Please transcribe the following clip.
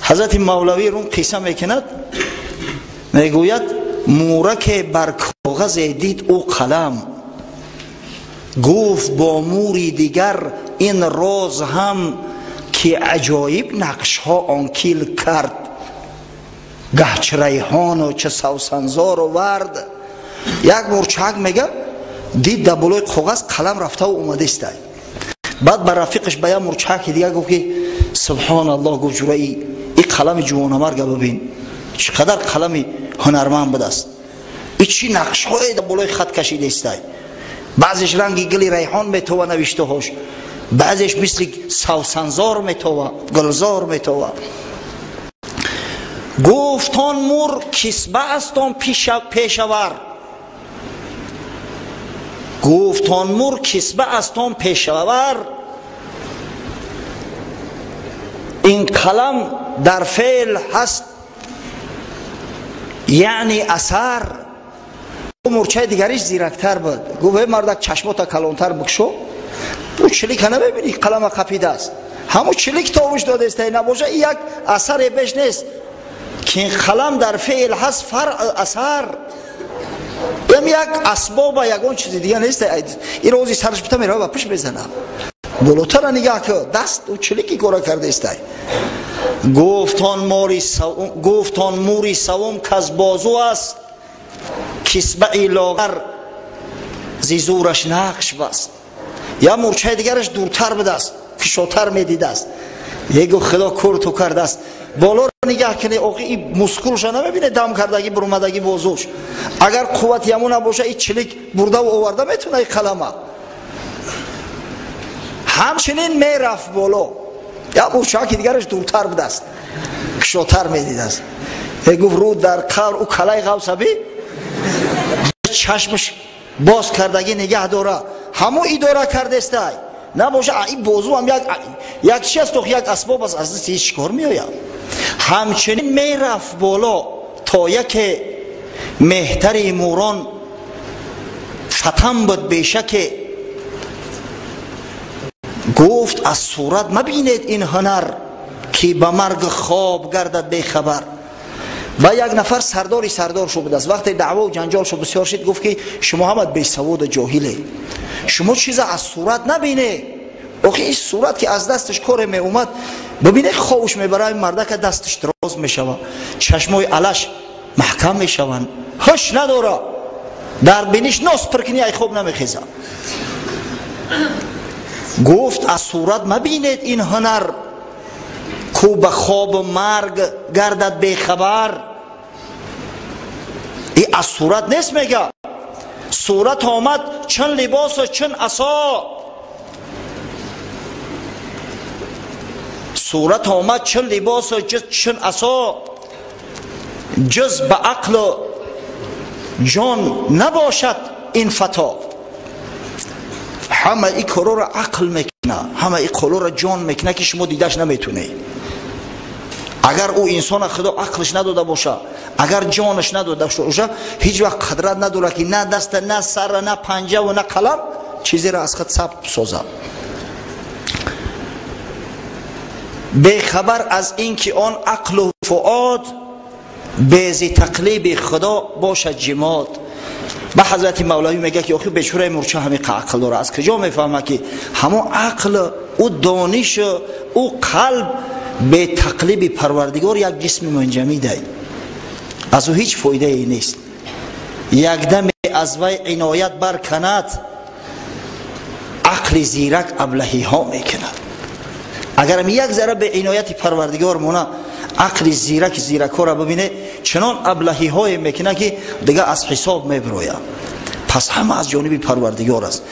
حضرت مولوی روم قصه میکند، میگوید مورک بر کاغذ دید او قلم، گفت با موری دیگر این راز هم، که عجایب نقش ها آنکیل کرد، گه چه ریحان و چه سوسنزار و ورد. یک مورچک میگه دید در بالای کاغذ قلم رفته و اومده است. بعد بر رفیقش به یک مورچک دیگه گفت که سبحان الله، گفت جورایی این قلم جوانمرگ ببین چقدر قلم هنرمند بوده است، این چی نقش های در بالای خط کشیده است. بعضش رنگی گلی ریحان میتوه نوشته هاش، بعضش مثل سوسنزار میتوه، گلزار میتوه. گفتان مور کسبه است آن پیشور، گفتان مور کسبه است آن پیشور، این قلم در فعل هست یعنی اثر. مورچه دیگریش زیرکتر بود، گفت مردک چشماتا کلانتر بکشو، او چلیک نمیبینی قلم قپیده است، همون چلیک تاوش داده است، نباشه یک اثر بیش نیست که این قلم در فعل هست فرع اثر. این یک اسباب و یگان چیز دیگه نیست. این روزی سرش بتا میره و پش بزنه بلوتر نگاه که دست او چلیکی کارا کرده است. گفتان موری سوم کز بازو است، کسبه لاغر زیزورش نقش بست. یا مورچه دیگرش دورتر بده است، کشاتر میدیده است. یکو خدا کور تو کرده است، بالا رو نگاه کنه آقای این مسکولش نمیبینه، دم کردگی برومدگی بازوش. اگر قوت یمون نباشه این چلیک برده و آورده میتونه این قلمه. همچنین میرفت بالا. یا مورچه دیگرش دورتر بده است، کشاتر میدیده است. گفت رو در قبر او کلای غوث بی چشمش باز کردگی نگه داره، همو اداره کرده است. نباشه این بازو هم یک چیز است، یک اسباب است، از هیچ کار میآید. همچنین میرفت بالا تا یک مهتر موران فتن بود بیشک، گفت از صورت مبینید این هنر، که به مرگ خواب گردد بی خبر. و یک نفر سردار شو بود است، وقتی دعوا و جنجال شو بسیار شد، گفت که شما هم بی سواد جاهله، شما چیز از صورت نبینه. آخه این صورت که از دستش کار می اومد، ببینه خوش میبره، مرده که دستش دراز میشوه، چشمای علش محکم میشون، هش نداره، در بینیش ناس پرکنی ای خوب نمیخیزه. گفت از صورت مبینید این هنر، کو به خواب مرگ گردد بی خبر. این از صورت نیست میگه، صورت آمد چون لباس و چون عصا، صورت آمد چون لباس و چون عصا، جز به عقل و جان نباشد این فتا. همه ای کارا را عقل میکنه، همه ای کارا را جان میکنه که شما دیدش نمیتونه. اگر او انسان خدا عقلش نداده باشه، اگر جانش نداده باشه، هیچ وقت قدرت نداره که نه دست نه سر نه پنجه و نه قلم چیزی را از خود ثبت سازه. بی خبر از اینکه آن عقل و فؤاد، بیزی تقلیب خدا باشد جماد. به حضرت مولوی میگه که آخه بیچاره مورچه همین عقل داره، از کجا میفهمه که همون عقل او دانش او قلب به تقلیب پروردگار یک جسم منجمد است، از او هیچ فایده ای نیست. یک دم از وی عنایت برکند، عقل زیرک ابلهی ها میکند. اگر یک ذره به عنایت پروردگار مونه، عقل زیرک ها را ببینه چنان ابلهی های میکنه که دیگه از حساب میبروید. پس همه از جانب پروردگار است.